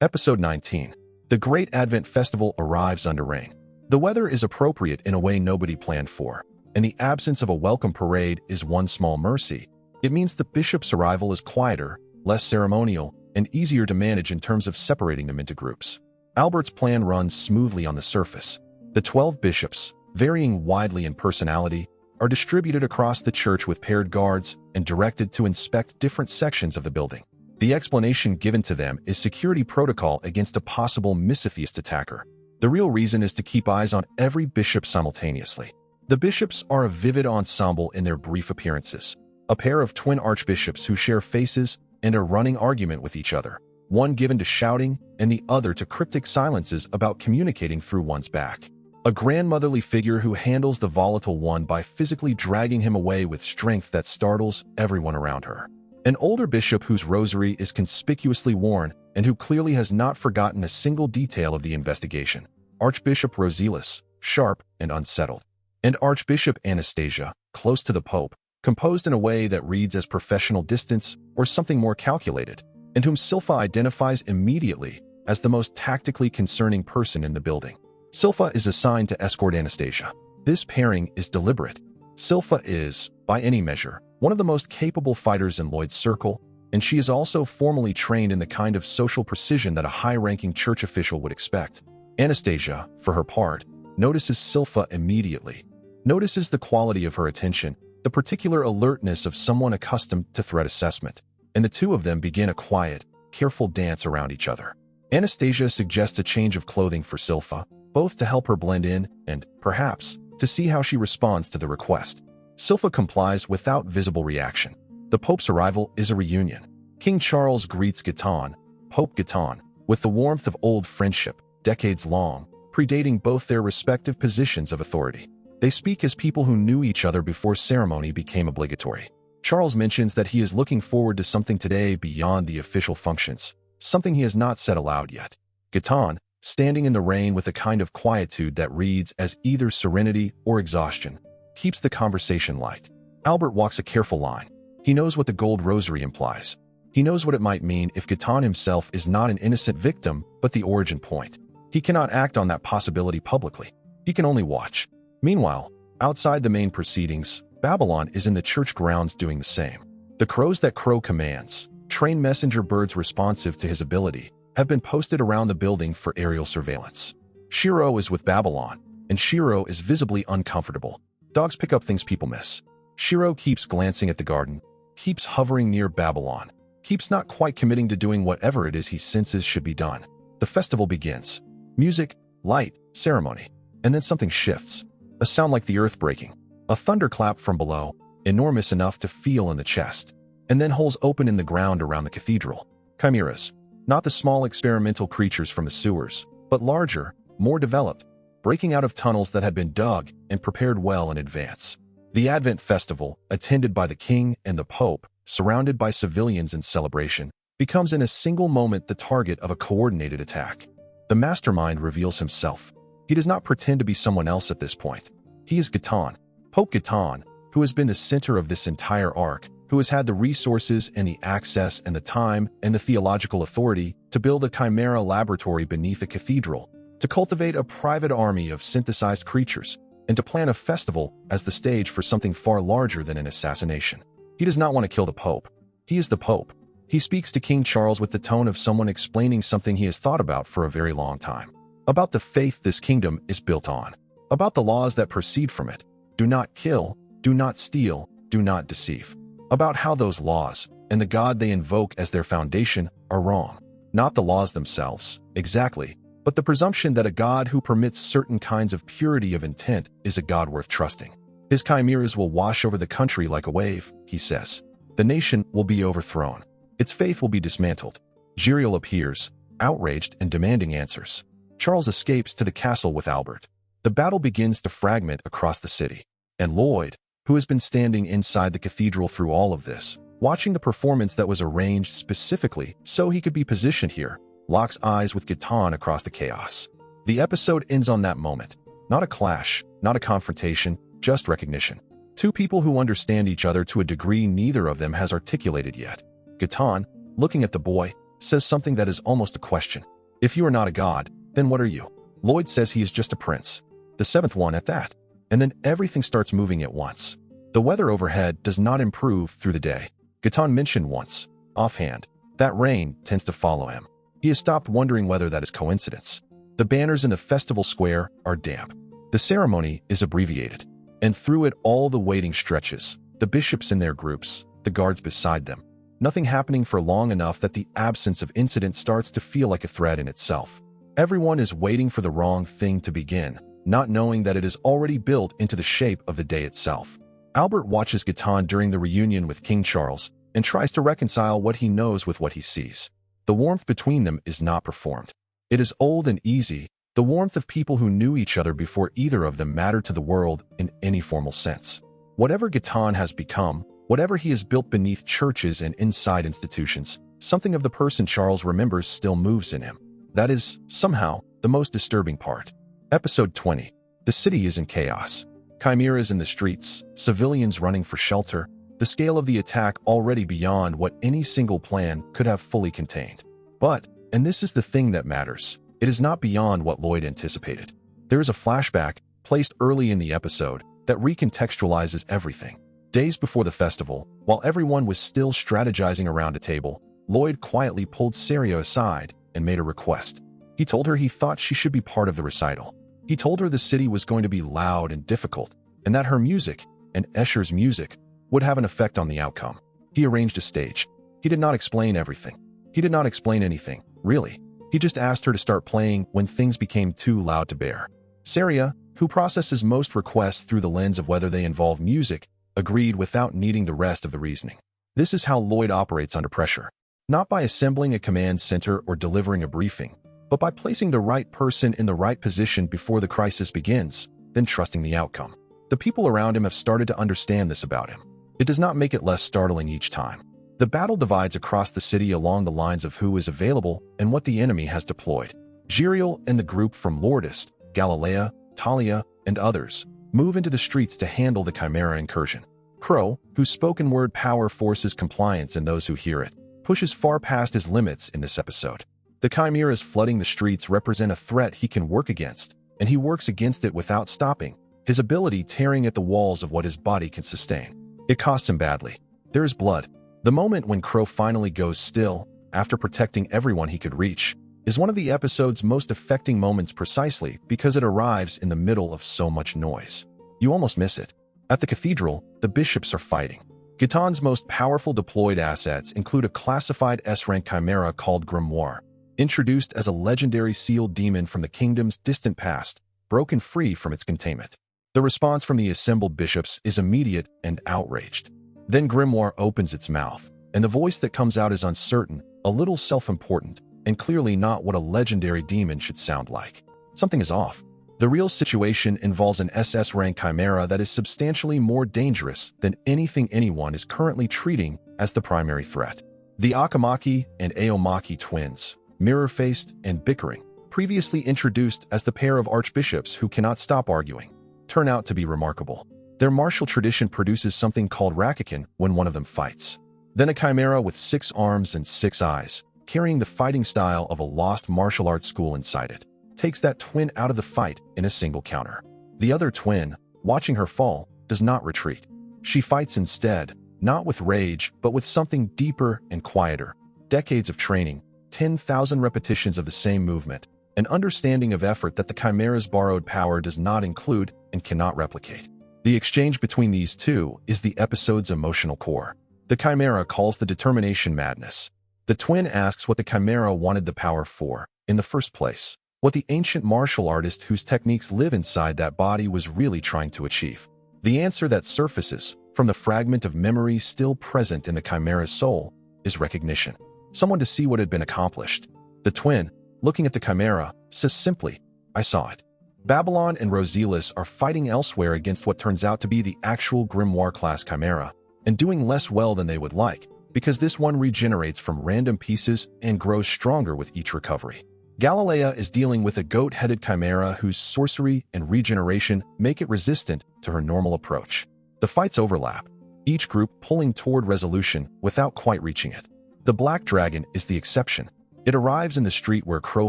Episode 19. The Great Advent Festival arrives under rain. The weather is appropriate in a way nobody planned for, and the absence of a welcome parade is one small mercy. It means the bishop's arrival is quieter, less ceremonial, and easier to manage in terms of separating them into groups. Albert's plan runs smoothly on the surface. The 12 bishops, varying widely in personality, are distributed across the church with paired guards and directed to inspect different sections of the building. The explanation given to them is security protocol against a possible misatheist attacker. The real reason is to keep eyes on every bishop simultaneously. The bishops are a vivid ensemble in their brief appearances. A pair of twin archbishops who share faces and a running argument with each other, one given to shouting and the other to cryptic silences about communicating through one's back. A grandmotherly figure who handles the volatile one by physically dragging him away with strength that startles everyone around her. An older bishop whose rosary is conspicuously worn and who clearly has not forgotten a single detail of the investigation. Archbishop Roselius, sharp and unsettled. And Archbishop Anastasia, close to the Pope, composed in a way that reads as professional distance or something more calculated, and whom Silpha identifies immediately as the most tactically concerning person in the building. Silpha is assigned to escort Anastasia. This pairing is deliberate. Silpha is, by any measure, one of the most capable fighters in Lloyd's circle, and she is also formally trained in the kind of social precision that a high-ranking church official would expect. Anastasia, for her part, notices Silpha immediately, notices the quality of her attention, the particular alertness of someone accustomed to threat assessment, and the two of them begin a quiet, careful dance around each other. Anastasia suggests a change of clothing for Silpha, both to help her blend in and, perhaps, to see how she responds to the request. Silpha complies without visible reaction. The Pope's arrival is a reunion. King Charles greets Gaetan, Pope Gaetan, with the warmth of old friendship, decades long, predating both their respective positions of authority. They speak as people who knew each other before ceremony became obligatory. Charles mentions that he is looking forward to something today beyond the official functions, something he has not said aloud yet. Gaetan, standing in the rain with a kind of quietude that reads as either serenity or exhaustion, keeps the conversation light. Albert walks a careful line. He knows what the gold rosary implies. He knows what it might mean if Gaetan himself is not an innocent victim, but the origin point. He cannot act on that possibility publicly. He can only watch. Meanwhile, outside the main proceedings, Babylon is in the church grounds doing the same. The crows that crow commands, trained messenger birds responsive to his ability, have been posted around the building for aerial surveillance. Shiro is with Babylon, and Shiro is visibly uncomfortable. Dogs pick up things people miss. Shiro keeps glancing at the garden, keeps hovering near Babylon, keeps not quite committing to doing whatever it is he senses should be done. The festival begins. Music, light, ceremony. And then something shifts. A sound like the earth breaking. A thunderclap from below, enormous enough to feel in the chest. And then holes open in the ground around the cathedral. Chimeras. Not the small experimental creatures from the sewers, but larger, more developed, breaking out of tunnels that had been dug and prepared well in advance. The Advent Festival, attended by the King and the Pope, surrounded by civilians in celebration, becomes in a single moment the target of a coordinated attack. The mastermind reveals himself. He does not pretend to be someone else at this point. He is Gaetan, Pope Gaetan, who has been the center of this entire arc, who has had the resources and the access and the time and the theological authority to build a chimera laboratory beneath a cathedral, to cultivate a private army of synthesized creatures, and to plan a festival as the stage for something far larger than an assassination. He does not want to kill the Pope. He is the Pope. He speaks to King Charles with the tone of someone explaining something he has thought about for a very long time. About the faith this kingdom is built on. About the laws that proceed from it. Do not kill, do not steal, do not deceive. About how those laws, and the God they invoke as their foundation, are wrong. Not the laws themselves, exactly, but the presumption that a God who permits certain kinds of purity of intent is a God worth trusting. His chimeras will wash over the country like a wave, he says. The nation will be overthrown. Its faith will be dismantled. Giriel appears, outraged and demanding answers. Charles escapes to the castle with Albert. The battle begins to fragment across the city. And Lloyd, who has been standing inside the cathedral through all of this, watching the performance that was arranged specifically so he could be positioned here, locks eyes with Gaetan across the chaos. The episode ends on that moment. Not a clash, not a confrontation, just recognition. Two people who understand each other to a degree neither of them has articulated yet. Gaetan, looking at the boy, says something that is almost a question. If you are not a god, then what are you? Lloyd says he is just a prince. The seventh one at that. And then everything starts moving at once. The weather overhead does not improve through the day. Gaetan mentioned once, offhand, that rain tends to follow him. He has stopped wondering whether that is coincidence. The banners in the festival square are damp. The ceremony is abbreviated. And through it all the waiting stretches, the bishops in their groups, the guards beside them. Nothing happening for long enough that the absence of incident starts to feel like a threat in itself. Everyone is waiting for the wrong thing to begin, not knowing that it is already built into the shape of the day itself. Albert watches Gaetan during the reunion with King Charles and tries to reconcile what he knows with what he sees. The warmth between them is not performed. It is old and easy, the warmth of people who knew each other before either of them mattered to the world in any formal sense. Whatever Gaetan has become, whatever he has built beneath churches and inside institutions, something of the person Charles remembers still moves in him. That is, somehow, the most disturbing part. Episode 20. The city is in chaos. Chimeras in the streets, civilians running for shelter, the scale of the attack already beyond what any single plan could have fully contained. But, and this is the thing that matters, it is not beyond what Lloyd anticipated. There is a flashback, placed early in the episode, that recontextualizes everything. Days before the festival, while everyone was still strategizing around a table, Lloyd quietly pulled Saria aside and made a request. He told her he thought she should be part of the recital. He told her the city was going to be loud and difficult, and that her music, and Escher's music, would have an effect on the outcome. He arranged a stage. He did not explain everything. He did not explain anything, really. He just asked her to start playing when things became too loud to bear. Saria, who processes most requests through the lens of whether they involve music, agreed without needing the rest of the reasoning. This is how Lloyd operates under pressure. Not by assembling a command center or delivering a briefing, but by placing the right person in the right position before the crisis begins, then trusting the outcome. The people around him have started to understand this about him. It does not make it less startling each time. The battle divides across the city along the lines of who is available and what the enemy has deployed. Giriel and the group from Lordist, Galilea, Talia, and others move into the streets to handle the Chimera incursion. Crow, whose spoken word power forces compliance in those who hear it, pushes far past his limits in this episode. The chimeras flooding the streets represent a threat he can work against, and he works against it without stopping, his ability tearing at the walls of what his body can sustain. It costs him badly. There is blood. The moment when Crow finally goes still, after protecting everyone he could reach, is one of the episode's most affecting moments precisely because it arrives in the middle of so much noise. You almost miss it. At the cathedral, the bishops are fighting. Gaetan's most powerful deployed assets include a classified S-rank chimera called Grimoire, introduced as a legendary sealed demon from the kingdom's distant past, broken free from its containment. The response from the assembled bishops is immediate and outraged. Then Grimoire opens its mouth, and the voice that comes out is uncertain, a little self-important, and clearly not what a legendary demon should sound like. Something is off. The real situation involves an SS-rank chimera that is substantially more dangerous than anything anyone is currently treating as the primary threat. The Akamaki and Aomaki twins, mirror-faced and bickering, previously introduced as the pair of archbishops who cannot stop arguing, turn out to be remarkable. Their martial tradition produces something called Rakikin when one of them fights. Then a chimera with 6 arms and 6 eyes, carrying the fighting style of a lost martial arts school inside it, takes that twin out of the fight in a single counter. The other twin, watching her fall, does not retreat. She fights instead, not with rage, but with something deeper and quieter. Decades of training, 10,000 repetitions of the same movement, an understanding of effort that the chimera's borrowed power does not include and cannot replicate. The exchange between these two is the episode's emotional core. The chimera calls the determination madness. The twin asks what the chimera wanted the power for, in the first place, what the ancient martial artist whose techniques live inside that body was really trying to achieve. The answer that surfaces, from the fragment of memory still present in the chimera's soul, is recognition. Someone to see what had been accomplished. The twin, looking at the chimera, says simply, "I saw it." Babylon and Rosilis are fighting elsewhere against what turns out to be the actual Grimoire-class chimera, and doing less well than they would like, because this one regenerates from random pieces and grows stronger with each recovery. Galilea is dealing with a goat-headed chimera whose sorcery and regeneration make it resistant to her normal approach. The fights overlap, each group pulling toward resolution without quite reaching it. The Black Dragon is the exception. It arrives in the street where Crow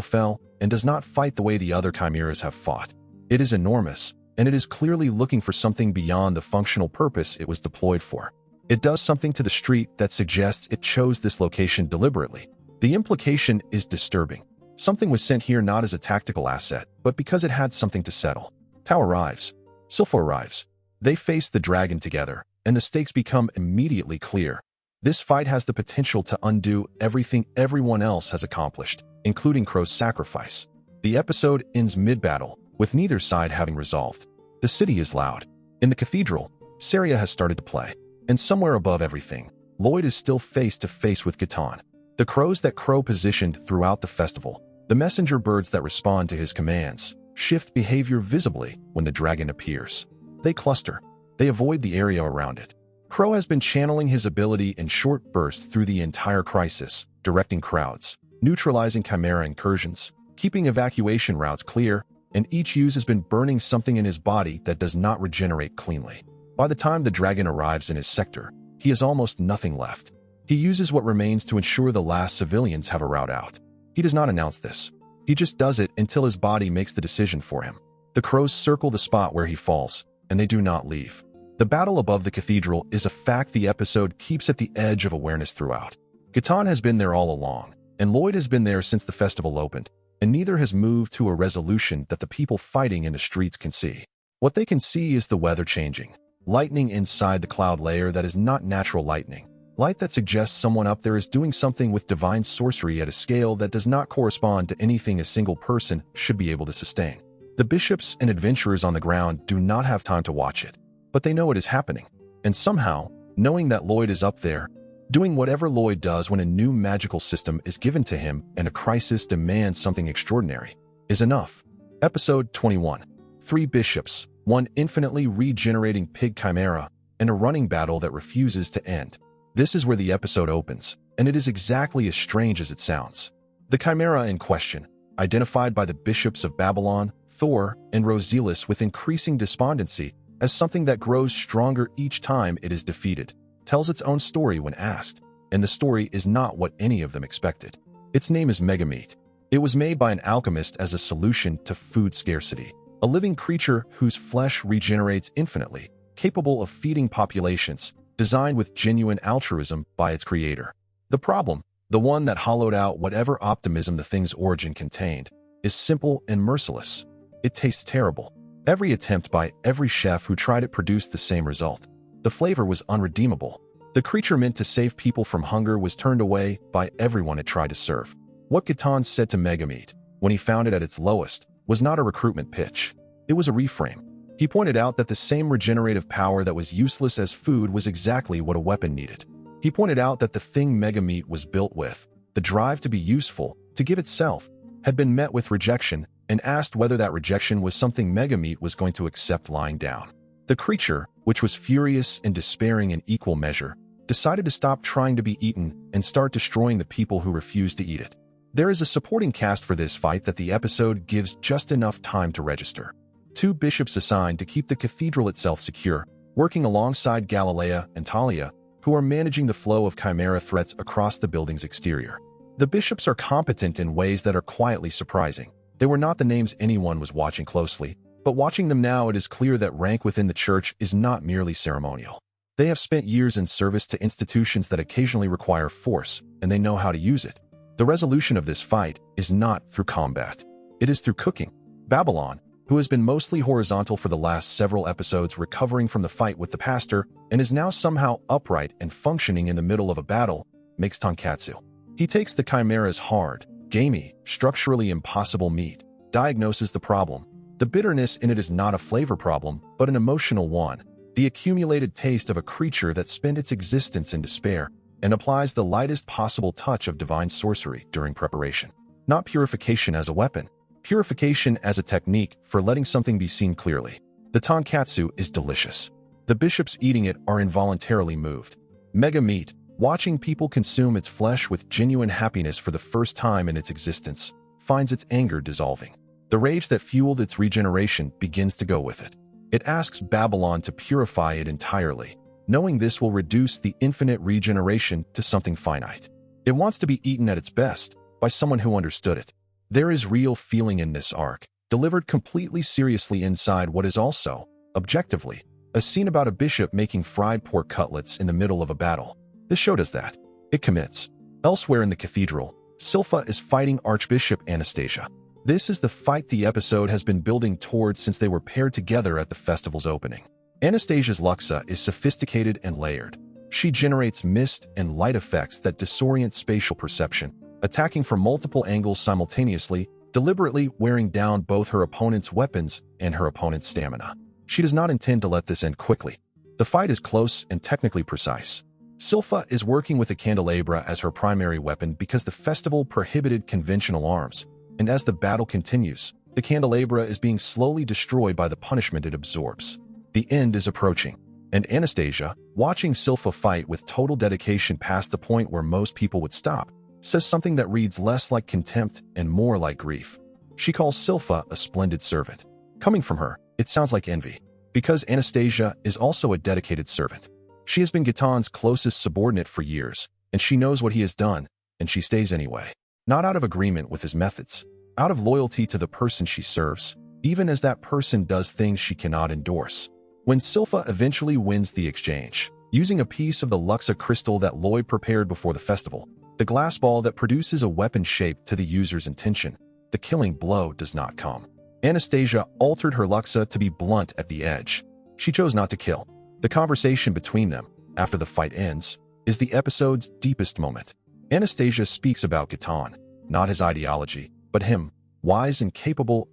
fell and does not fight the way the other chimeras have fought. It is enormous, and it is clearly looking for something beyond the functional purpose it was deployed for. It does something to the street that suggests it chose this location deliberately. The implication is disturbing. Something was sent here not as a tactical asset, but because it had something to settle. Tao arrives. Silpho arrives. They face the dragon together, and the stakes become immediately clear. This fight has the potential to undo everything everyone else has accomplished, including Crow's sacrifice. The episode ends mid-battle, with neither side having resolved. The city is loud. In the cathedral, Saria has started to play. And somewhere above everything, Lloyd is still face-to-face with Gaton. The crows that Crow positioned throughout the festival, the messenger birds that respond to his commands, shift behavior visibly when the dragon appears. They cluster. They avoid the area around it. Crow has been channeling his ability in short bursts through the entire crisis, directing crowds, neutralizing chimera incursions, keeping evacuation routes clear, and each use has been burning something in his body that does not regenerate cleanly. By the time the dragon arrives in his sector, he has almost nothing left. He uses what remains to ensure the last civilians have a route out. He does not announce this. He just does it until his body makes the decision for him. The crows circle the spot where he falls, and they do not leave. The battle above the cathedral is a fact the episode keeps at the edge of awareness throughout. Gaton has been there all along, and Lloyd has been there since the festival opened, and neither has moved to a resolution that the people fighting in the streets can see. What they can see is the weather changing. Lightning inside the cloud layer that is not natural lightning. Light that suggests someone up there is doing something with divine sorcery at a scale that does not correspond to anything a single person should be able to sustain. The bishops and adventurers on the ground do not have time to watch it, but they know it is happening. And somehow, knowing that Lloyd is up there, doing whatever Lloyd does when a new magical system is given to him and a crisis demands something extraordinary, is enough. Episode 21. 3 bishops, 1 infinitely regenerating pig chimera, and a running battle that refuses to end. This is where the episode opens, and it is exactly as strange as it sounds. The chimera in question, identified by the bishops of Babylon, Thor, and Roselis with increasing despondency as something that grows stronger each time it is defeated, tells its own story when asked, and the story is not what any of them expected. Its name is Megameat. It was made by an alchemist as a solution to food scarcity, a living creature whose flesh regenerates infinitely, capable of feeding populations, designed with genuine altruism by its creator. The problem, the one that hollowed out whatever optimism the thing's origin contained, is simple and merciless. It tastes terrible. Every attempt by every chef who tried it produced the same result. The flavor was unredeemable. The creature meant to save people from hunger was turned away by everyone it tried to serve. What Gaton said to Megameat, when he found it at its lowest, was not a recruitment pitch. It was a reframe. He pointed out that the same regenerative power that was useless as food was exactly what a weapon needed. He pointed out that the thing Megameat was built with, the drive to be useful, to give itself, had been met with rejection, and asked whether that rejection was something Megameat was going to accept lying down. The creature, which was furious and despairing in equal measure, decided to stop trying to be eaten and start destroying the people who refused to eat it. There is a supporting cast for this fight that the episode gives just enough time to register. 2 bishops assigned to keep the cathedral itself secure, working alongside Galilea and Talia, who are managing the flow of chimera threats across the building's exterior. The bishops are competent in ways that are quietly surprising. They were not the names anyone was watching closely, but watching them now it is clear that rank within the church is not merely ceremonial. They have spent years in service to institutions that occasionally require force, and they know how to use it. The resolution of this fight is not through combat. It is through cooking. Babylon, who has been mostly horizontal for the last several episodes recovering from the fight with the pastor and is now somehow upright and functioning in the middle of a battle, makes tonkatsu. He takes the chimera's hard, gamey, structurally impossible meat, diagnoses the problem. The bitterness in it is not a flavor problem, but an emotional one, the accumulated taste of a creature that spent its existence in despair, and applies the lightest possible touch of divine sorcery during preparation. Not purification as a weapon, purification as a technique for letting something be seen clearly. The tonkatsu is delicious. The bishops eating it are involuntarily moved. Megameat, watching people consume its flesh with genuine happiness for the first time in its existence, finds its anger dissolving. The rage that fueled its regeneration begins to go with it. It asks Babylon to purify it entirely, knowing this will reduce the infinite regeneration to something finite. It wants to be eaten at its best, by someone who understood it. There is real feeling in this arc, delivered completely seriously inside what is also, objectively, a scene about a bishop making fried pork cutlets in the middle of a battle. This show does that. It commits. Elsewhere in the cathedral, Silpha is fighting Archbishop Anastasia. This is the fight the episode has been building towards since they were paired together at the festival's opening. Anastasia's Luxa is sophisticated and layered. She generates mist and light effects that disorient spatial perception, attacking from multiple angles simultaneously, deliberately wearing down both her opponent's weapons and her opponent's stamina. She does not intend to let this end quickly. The fight is close and technically precise. Silpha is working with a candelabra as her primary weapon because the festival prohibited conventional arms, and as the battle continues, the candelabra is being slowly destroyed by the punishment it absorbs. The end is approaching, and Anastasia, watching Silpha fight with total dedication past the point where most people would stop, says something that reads less like contempt and more like grief. She calls Silpha a splendid servant. Coming from her, it sounds like envy, because Anastasia is also a dedicated servant. She has been Gaetan's closest subordinate for years, and she knows what he has done, and she stays anyway. Not out of agreement with his methods, out of loyalty to the person she serves, even as that person does things she cannot endorse. When Silpha eventually wins the exchange, using a piece of the Luxa crystal that Lloyd prepared before the festival, the glass ball that produces a weapon shaped to the user's intention, the killing blow does not come. Anastasia altered her Luxa to be blunt at the edge. She chose not to kill. The conversation between them, after the fight ends, is the episode's deepest moment. Anastasia speaks about Gaetan, not his ideology, but him, wise and capable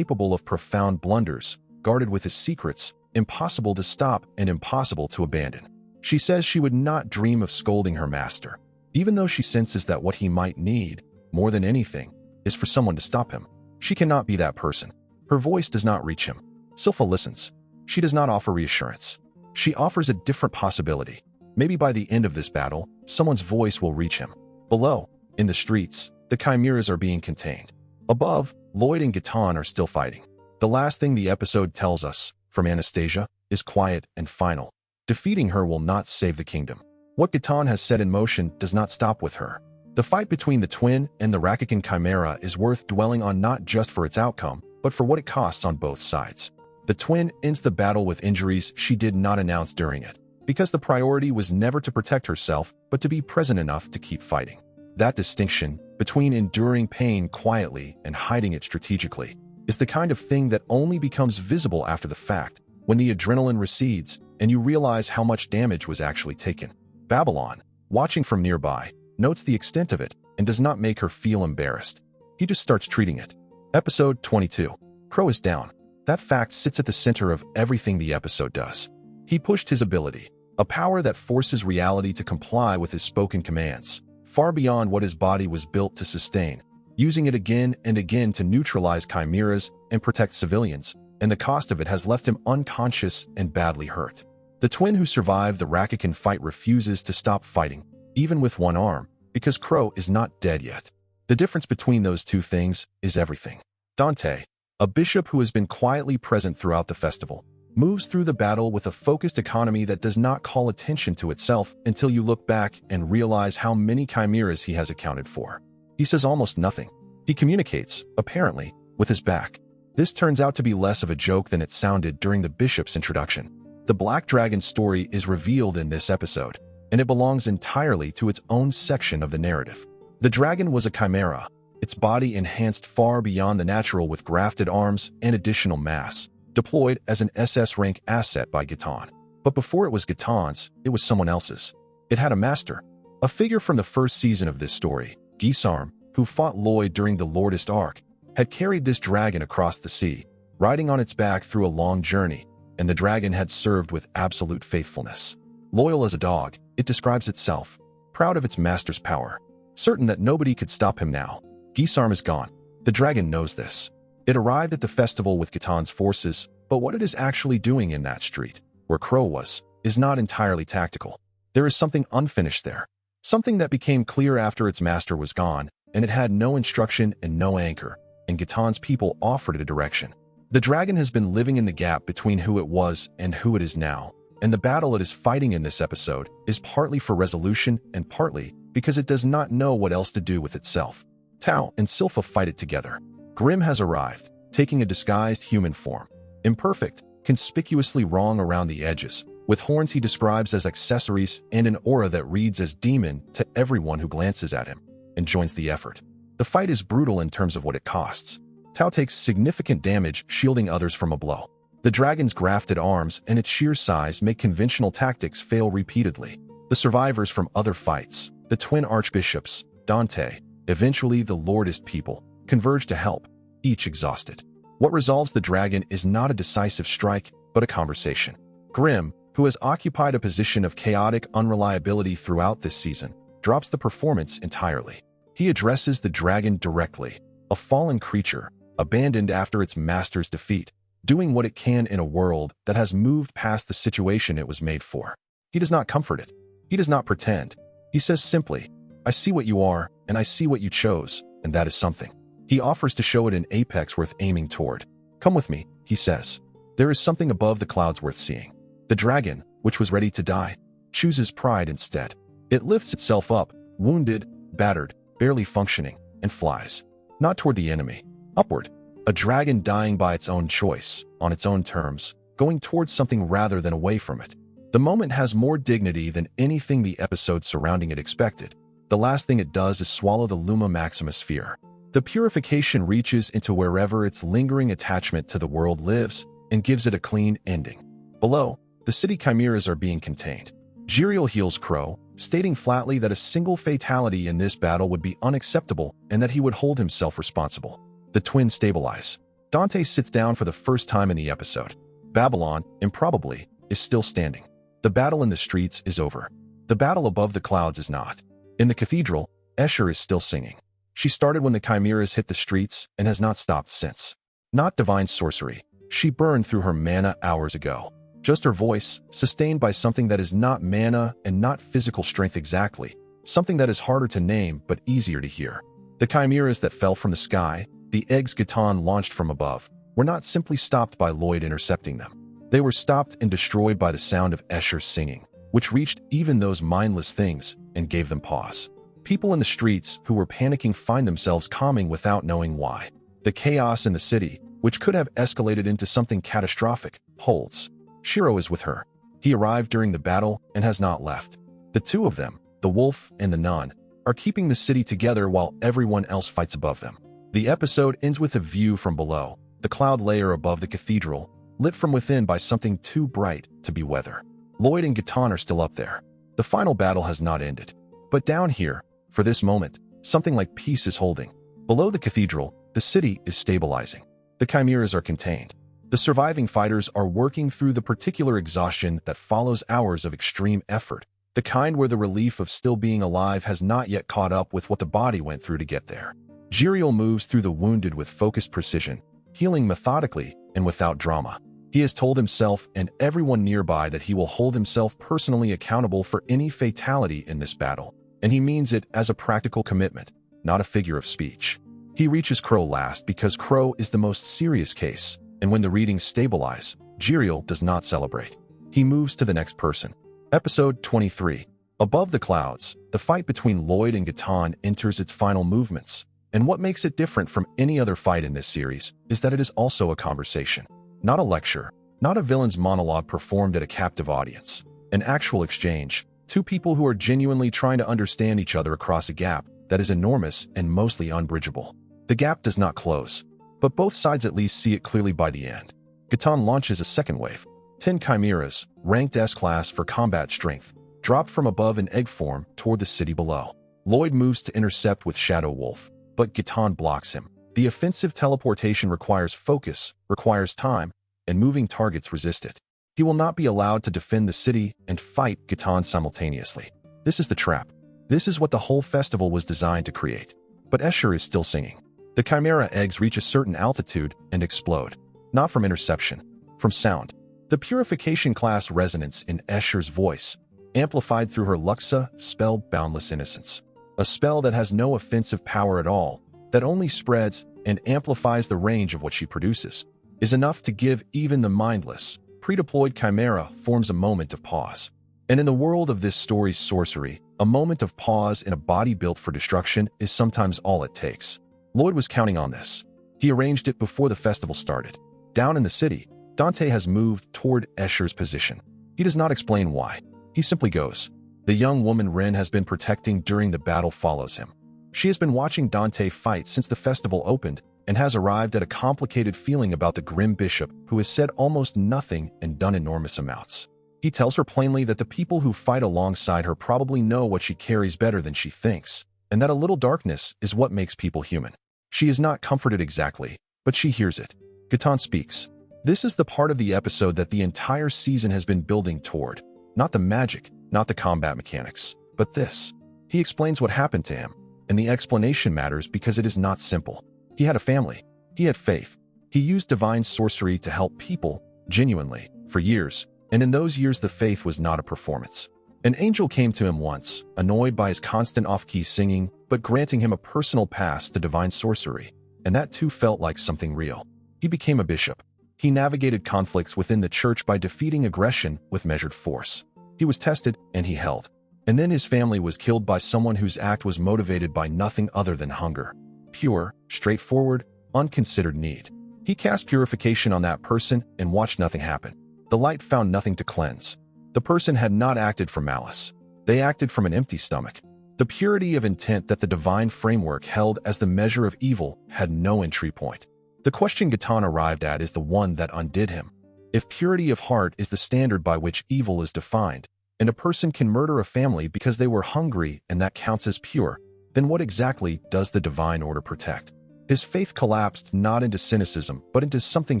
of profound blunders, guarded with his secrets, impossible to stop and impossible to abandon. She says she would not dream of scolding her master, even though she senses that what he might need, more than anything, is for someone to stop him. She cannot be that person. Her voice does not reach him. Silpha listens. She does not offer reassurance. She offers a different possibility. Maybe by the end of this battle, someone's voice will reach him. Below, in the streets, the chimeras are being contained. Above, Lloyd and Gaetan are still fighting. The last thing the episode tells us, from Anastasia, is quiet and final. Defeating her will not save the kingdom. What Gaetan has set in motion does not stop with her. The fight between the twin and the Rakikan Chimera is worth dwelling on not just for its outcome, but for what it costs on both sides. The twin ends the battle with injuries she did not announce during it, because the priority was never to protect herself, but to be present enough to keep fighting. That distinction, between enduring pain quietly and hiding it strategically, is the kind of thing that only becomes visible after the fact, when the adrenaline recedes and you realize how much damage was actually taken. Babylon, watching from nearby, notes the extent of it and does not make her feel embarrassed. He just starts treating it. Episode 22. Crow is down. That fact sits at the center of everything the episode does. He pushed his ability, a power that forces reality to comply with his spoken commands, far beyond what his body was built to sustain, using it again and again to neutralize chimeras and protect civilians, and the cost of it has left him unconscious and badly hurt. The twin who survived the Rakikan fight refuses to stop fighting, even with one arm, because Crow is not dead yet. The difference between those two things is everything. Dante, a bishop who has been quietly present throughout the festival, moves through the battle with a focused economy that does not call attention to itself until you look back and realize how many chimeras he has accounted for. He says almost nothing. He communicates, apparently, with his back. This turns out to be less of a joke than it sounded during the bishop's introduction. The Black Dragon story is revealed in this episode, and it belongs entirely to its own section of the narrative. The dragon was a chimera, its body enhanced far beyond the natural with grafted arms and additional mass, deployed as an SS-rank asset by Gaetan. But before it was Gaetan's, it was someone else's. It had a master, a figure from the first season of this story. Gisarm, who fought Lloyd during the Lordist arc, had carried this dragon across the sea, riding on its back through a long journey, and the dragon had served with absolute faithfulness. Loyal as a dog, it describes itself, proud of its master's power, certain that nobody could stop him now. Gisarm is gone. The dragon knows this. It arrived at the festival with Gaetan's forces, but what it is actually doing in that street, where Crow was, is not entirely tactical. There is something unfinished there. Something that became clear after its master was gone, and it had no instruction and no anchor, and Gaetan's people offered it a direction. The dragon has been living in the gap between who it was and who it is now, and the battle it is fighting in this episode is partly for resolution and partly because it does not know what else to do with itself. Tao and Silpha fight it together. Grim has arrived, taking a disguised human form. Imperfect, conspicuously wrong around the edges, with horns he describes as accessories and an aura that reads as demon to everyone who glances at him and joins the effort. The fight is brutal in terms of what it costs. Tao takes significant damage, shielding others from a blow. The dragon's grafted arms and its sheer size make conventional tactics fail repeatedly. The survivors from other fights, the twin archbishops, Dante, eventually the Lordist people, converge to help, each exhausted. What resolves the dragon is not a decisive strike, but a conversation. Grim, who has occupied a position of chaotic unreliability throughout this season, drops the performance entirely. He addresses the dragon directly, a fallen creature, abandoned after its master's defeat, doing what it can in a world that has moved past the situation it was made for. He does not comfort it. He does not pretend. He says simply, "I see what you are, and I see what you chose, and that is something." He offers to show it an apex worth aiming toward. "Come with me," he says. "There is something above the clouds worth seeing." The dragon, which was ready to die, chooses pride instead. It lifts itself up, wounded, battered, barely functioning, and flies. Not toward the enemy. Upward. A dragon dying by its own choice, on its own terms, going towards something rather than away from it. The moment has more dignity than anything the episode surrounding it expected. The last thing it does is swallow the Luma Maxima sphere. The purification reaches into wherever its lingering attachment to the world lives and gives it a clean ending. Below, the city chimeras are being contained. Jiriel heals Crow, stating flatly that a single fatality in this battle would be unacceptable and that he would hold himself responsible. The twins stabilize. Dante sits down for the first time in the episode. Babylon, improbably, is still standing. The battle in the streets is over. The battle above the clouds is not. In the cathedral, Escher is still singing. She started when the chimeras hit the streets and has not stopped since. Not divine sorcery. She burned through her mana hours ago. Just her voice, sustained by something that is not mana and not physical strength exactly, something that is harder to name but easier to hear. The chimeras that fell from the sky, the eggs Gatan launched from above, were not simply stopped by Lloyd intercepting them. They were stopped and destroyed by the sound of Escher's singing, which reached even those mindless things and gave them pause. People in the streets who were panicking find themselves calming without knowing why. The chaos in the city, which could have escalated into something catastrophic, holds. Shiro is with her. He arrived during the battle and has not left. The two of them, the wolf and the nun, are keeping the city together while everyone else fights above them. The episode ends with a view from below, the cloud layer above the cathedral, lit from within by something too bright to be weather. Lloyd and Gatan are still up there. The final battle has not ended. But down here, for this moment, something like peace is holding. Below the cathedral, the city is stabilizing. The chimeras are contained. The surviving fighters are working through the particular exhaustion that follows hours of extreme effort, the kind where the relief of still being alive has not yet caught up with what the body went through to get there. Jiriel moves through the wounded with focused precision, healing methodically and without drama. He has told himself and everyone nearby that he will hold himself personally accountable for any fatality in this battle, and he means it as a practical commitment, not a figure of speech. He reaches Crow last because Crow is the most serious case, and when the readings stabilize, Jiriel does not celebrate. He moves to the next person. Episode 23. Above the clouds, the fight between Lloyd and Gatan enters its final movements, and what makes it different from any other fight in this series is that it is also a conversation. Not a lecture, not a villain's monologue performed at a captive audience. An actual exchange, two people who are genuinely trying to understand each other across a gap that is enormous and mostly unbridgeable. The gap does not close, but both sides at least see it clearly by the end. Gatan launches a second wave. 10 chimeras, ranked S-class for combat strength, drop from above in egg form toward the city below. Lloyd moves to intercept with Shadow Wolf, but Gatan blocks him. The offensive teleportation requires focus, requires time, and moving targets resist it. He will not be allowed to defend the city and fight Gatan simultaneously. This is the trap. This is what the whole festival was designed to create. But Escher is still singing. The chimera eggs reach a certain altitude and explode. Not from interception, from sound. The purification class resonance in Escher's voice, amplified through her Luxa spell boundless innocence. A spell that has no offensive power at all, that only spreads and amplifies the range of what she produces, is enough to give even the mindless, pre-deployed chimera forms a moment of pause. And in the world of this story's sorcery, a moment of pause in a body built for destruction is sometimes all it takes. Lloyd was counting on this. He arranged it before the festival started. Down in the city, Dante has moved toward Escher's position. He does not explain why. He simply goes. The young woman Ren has been protecting during the battle follows him. She has been watching Dante fight since the festival opened and has arrived at a complicated feeling about the grim bishop who has said almost nothing and done enormous amounts. He tells her plainly that the people who fight alongside her probably know what she carries better than she thinks, and that a little darkness is what makes people human. She is not comforted exactly, but she hears it. Gaetan speaks. This is the part of the episode that the entire season has been building toward. Not the magic, not the combat mechanics, but this. He explains what happened to him, and the explanation matters because it is not simple. He had a family. He had faith. He used divine sorcery to help people, genuinely, for years, and in those years the faith was not a performance. An angel came to him once, annoyed by his constant off-key singing, but granting him a personal pass to divine sorcery, and that too felt like something real. He became a bishop. He navigated conflicts within the church by defeating aggression with measured force. He was tested, and he held. And then his family was killed by someone whose act was motivated by nothing other than hunger. Pure, straightforward, unconsidered need. He cast purification on that person and watched nothing happen. The light found nothing to cleanse. The person had not acted from malice. They acted from an empty stomach. The purity of intent that the divine framework held as the measure of evil had no entry point. The question Gaetan arrived at is the one that undid him. If purity of heart is the standard by which evil is defined, and a person can murder a family because they were hungry and that counts as pure, then what exactly does the divine order protect? His faith collapsed not into cynicism, but into something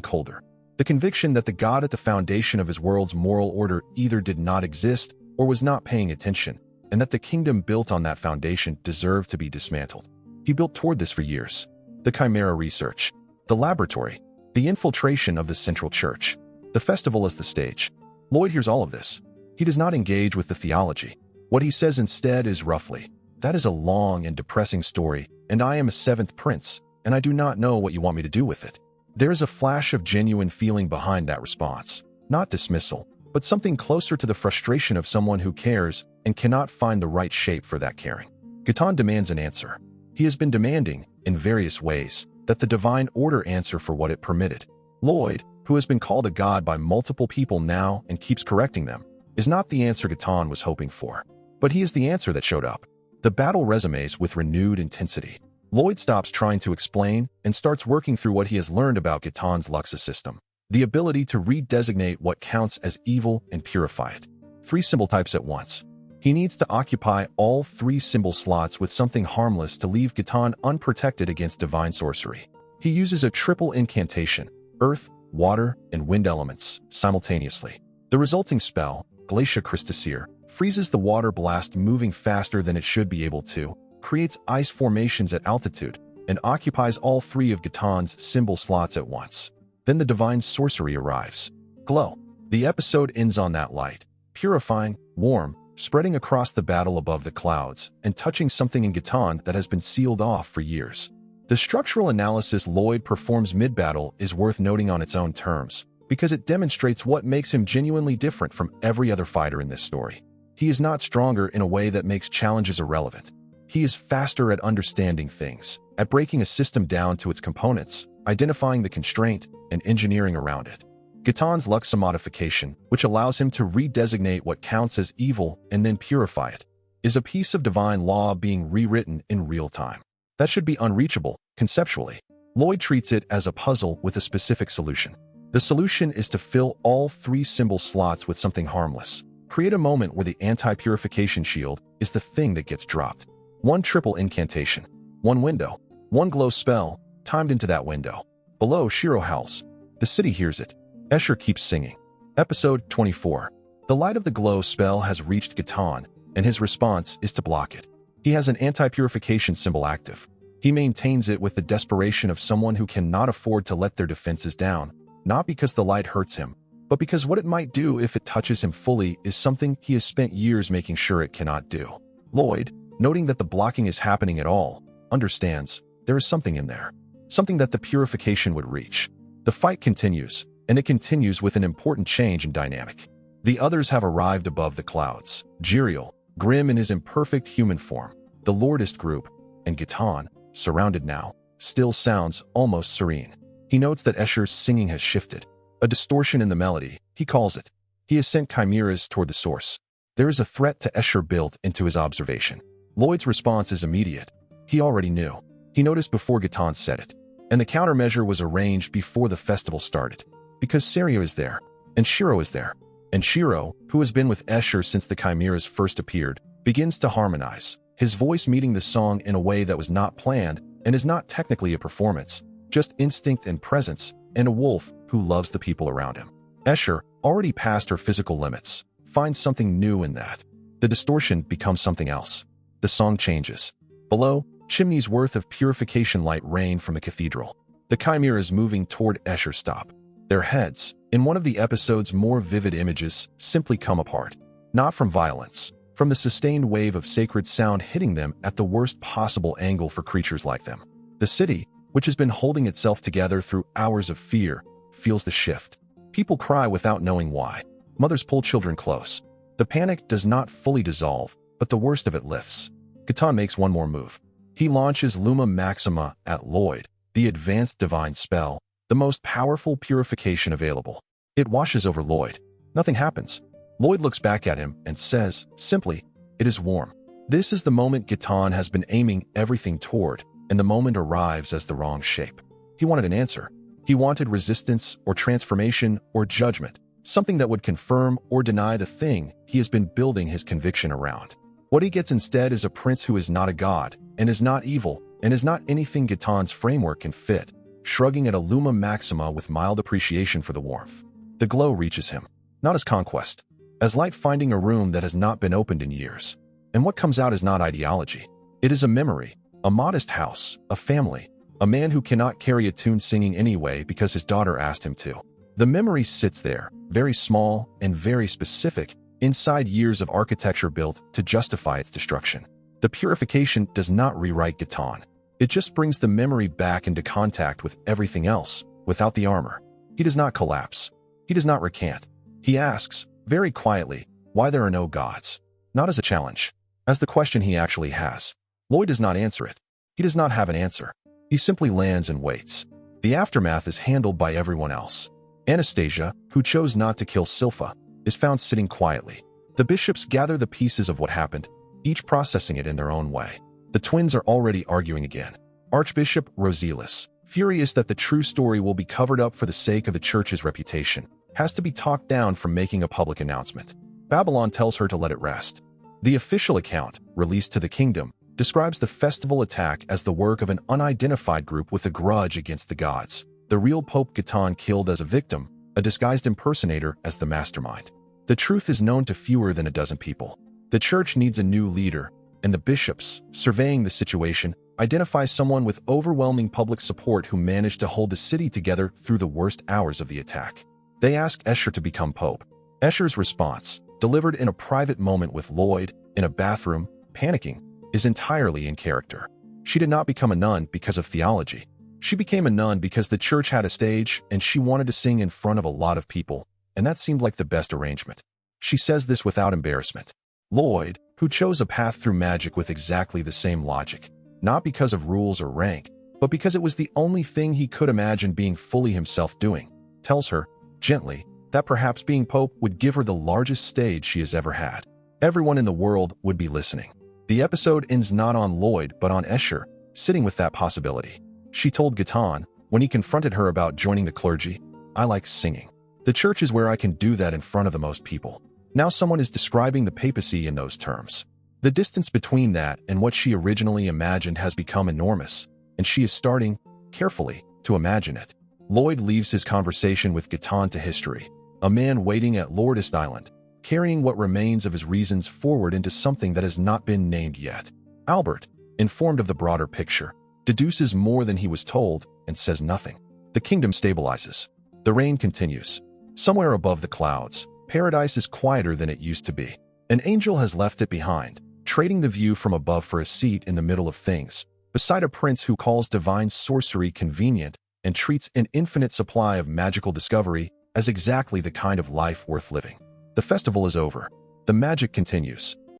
colder. The conviction that the God at the foundation of his world's moral order either did not exist or was not paying attention, and that the kingdom built on that foundation deserved to be dismantled. He built toward this for years. The Chimera research, the laboratory, the infiltration of the central church, the festival as the stage. Lloyd hears all of this. He does not engage with the theology. What he says instead is roughly, "That is a long and depressing story, and I am a seventh prince, and I do not know what you want me to do with it." There is a flash of genuine feeling behind that response. Not dismissal, but something closer to the frustration of someone who cares and cannot find the right shape for that caring. Gaetan demands an answer. He has been demanding, in various ways, that the divine order answer for what it permitted. Lloyd, who has been called a god by multiple people now and keeps correcting them, is not the answer Gaetan was hoping for. But he is the answer that showed up. The battle resumes with renewed intensity. Lloyd stops trying to explain and starts working through what he has learned about Gaetan's Luxa system. The ability to redesignate what counts as evil and purify it. 3 symbol types at once. He needs to occupy all 3 symbol slots with something harmless to leave Gaetan unprotected against divine sorcery. He uses a triple incantation, earth, water, and wind elements, simultaneously. The resulting spell, Glacia Christoseer, freezes the water blast moving faster than it should be able to, creates ice formations at altitude, and occupies all 3 of Gaetan's symbol slots at once. Then the divine sorcery arrives. Glow. The episode ends on that light, purifying, warm, spreading across the battle above the clouds, and touching something in Gaetan that has been sealed off for years. The structural analysis Lloyd performs mid-battle is worth noting on its own terms, because it demonstrates what makes him genuinely different from every other fighter in this story. He is not stronger in a way that makes challenges irrelevant. He is faster at understanding things, at breaking a system down to its components, identifying the constraint, and engineering around it. Gaetan's Luxa modification, which allows him to redesignate what counts as evil and then purify it, is a piece of divine law being rewritten in real time. That should be unreachable, conceptually. Lloyd treats it as a puzzle with a specific solution. The solution is to fill all 3 symbol slots with something harmless. Create a moment where the anti-purification shield is the thing that gets dropped. 1 triple incantation, 1 window, 1 glow spell, timed into that window. Below, Shiro howls. The city hears it. Escher keeps singing. Episode 24. The light of the glow spell has reached Gaetan, and his response is to block it. He has an anti-purification symbol active. He maintains it with the desperation of someone who cannot afford to let their defenses down, not because the light hurts him, but because what it might do if it touches him fully is something he has spent years making sure it cannot do. Lloyd, noting that the blocking is happening at all, understands there is something in there, something that the purification would reach. The fight continues, and it continues with an important change in dynamic. The others have arrived above the clouds. Jiriel, grim in his imperfect human form, the Lordist group, and Gitan, surrounded now, still sounds almost serene. He notes that Escher's singing has shifted. A distortion in the melody, he calls it. He has sent chimeras toward the source. There is a threat to Escher built into his observation. Lloyd's response is immediate. He already knew. He noticed before Gitan said it. And the countermeasure was arranged before the festival started. Because Serio is there, and Shiro is there. And Shiro, who has been with Escher since the chimeras first appeared, begins to harmonize, his voice meeting the song in a way that was not planned and is not technically a performance, just instinct and presence, and a wolf who loves the people around him. Escher, already past her physical limits, finds something new in that. The distortion becomes something else. The song changes. Below, chimneys worth of purification light rain from the cathedral. The chimeras moving toward Escher's stop. Their heads, in one of the episode's more vivid images, simply come apart. Not from violence, from the sustained wave of sacred sound hitting them at the worst possible angle for creatures like them. The city, which has been holding itself together through hours of fear, feels the shift. People cry without knowing why. Mothers pull children close. The panic does not fully dissolve, but the worst of it lifts. Gitan makes one more move. He launches Luma Maxima at Lloyd, the advanced divine spell, the most powerful purification available. It washes over Lloyd. Nothing happens. Lloyd looks back at him and says, simply, "It is warm." This is the moment Gitan has been aiming everything toward, and the moment arrives as the wrong shape. He wanted an answer. He wanted resistance or transformation or judgment, something that would confirm or deny the thing he has been building his conviction around. What he gets instead is a prince who is not a god, and is not evil, and is not anything Gitan's framework can fit, shrugging at a Luma Maxima with mild appreciation for the warmth. The glow reaches him, not as conquest, as light finding a room that has not been opened in years. And what comes out is not ideology. It is a memory, a modest house, a family, a man who cannot carry a tune singing anyway because his daughter asked him to. The memory sits there, very small and very specific, inside years of architecture built to justify its destruction. The purification does not rewrite Gitan. It just brings the memory back into contact with everything else, without the armor. He does not collapse. He does not recant. He asks, very quietly, why there are no gods. Not as a challenge, as the question he actually has. Lloyd does not answer it. He does not have an answer. He simply lands and waits. The aftermath is handled by everyone else. Anastasia, who chose not to kill Silpha, is found sitting quietly. The bishops gather the pieces of what happened, each processing it in their own way. The twins are already arguing again. Archbishop Roselius, furious that the true story will be covered up for the sake of the church's reputation, has to be talked down from making a public announcement. Babylon tells her to let it rest. The official account, released to the kingdom, describes the festival attack as the work of an unidentified group with a grudge against the gods. The real Pope Gitan killed as a victim, a disguised impersonator as the mastermind. The truth is known to fewer than a dozen people. The church needs a new leader, and the bishops, surveying the situation, identify someone with overwhelming public support who managed to hold the city together through the worst hours of the attack. They ask Escher to become pope. Escher's response, delivered in a private moment with Lloyd, in a bathroom, panicking, is entirely in character. She did not become a nun because of theology. She became a nun because the church had a stage and she wanted to sing in front of a lot of people, and that seemed like the best arrangement. She says this without embarrassment. Lloyd, who chose a path through magic with exactly the same logic, not because of rules or rank, but because it was the only thing he could imagine being fully himself doing, tells her, gently, that perhaps being pope would give her the largest stage she has ever had. Everyone in the world would be listening. The episode ends not on Lloyd but on Escher, sitting with that possibility. She told Gitan, when he confronted her about joining the clergy, "I like singing. The church is where I can do that in front of the most people." Now someone is describing the papacy in those terms. The distance between that and what she originally imagined has become enormous, and she is starting, carefully, to imagine it. Lloyd leaves his conversation with Gitan to history, a man waiting at Lordist Island, carrying what remains of his reasons forward into something that has not been named yet. Albert, informed of the broader picture, deduces more than he was told and says nothing. The kingdom stabilizes. The rain continues. Somewhere above the clouds, paradise is quieter than it used to be. An angel has left it behind, trading the view from above for a seat in the middle of things, beside a prince who calls divine sorcery convenient and treats an infinite supply of magical discovery as exactly the kind of life worth living. The festival is over. The magic continues.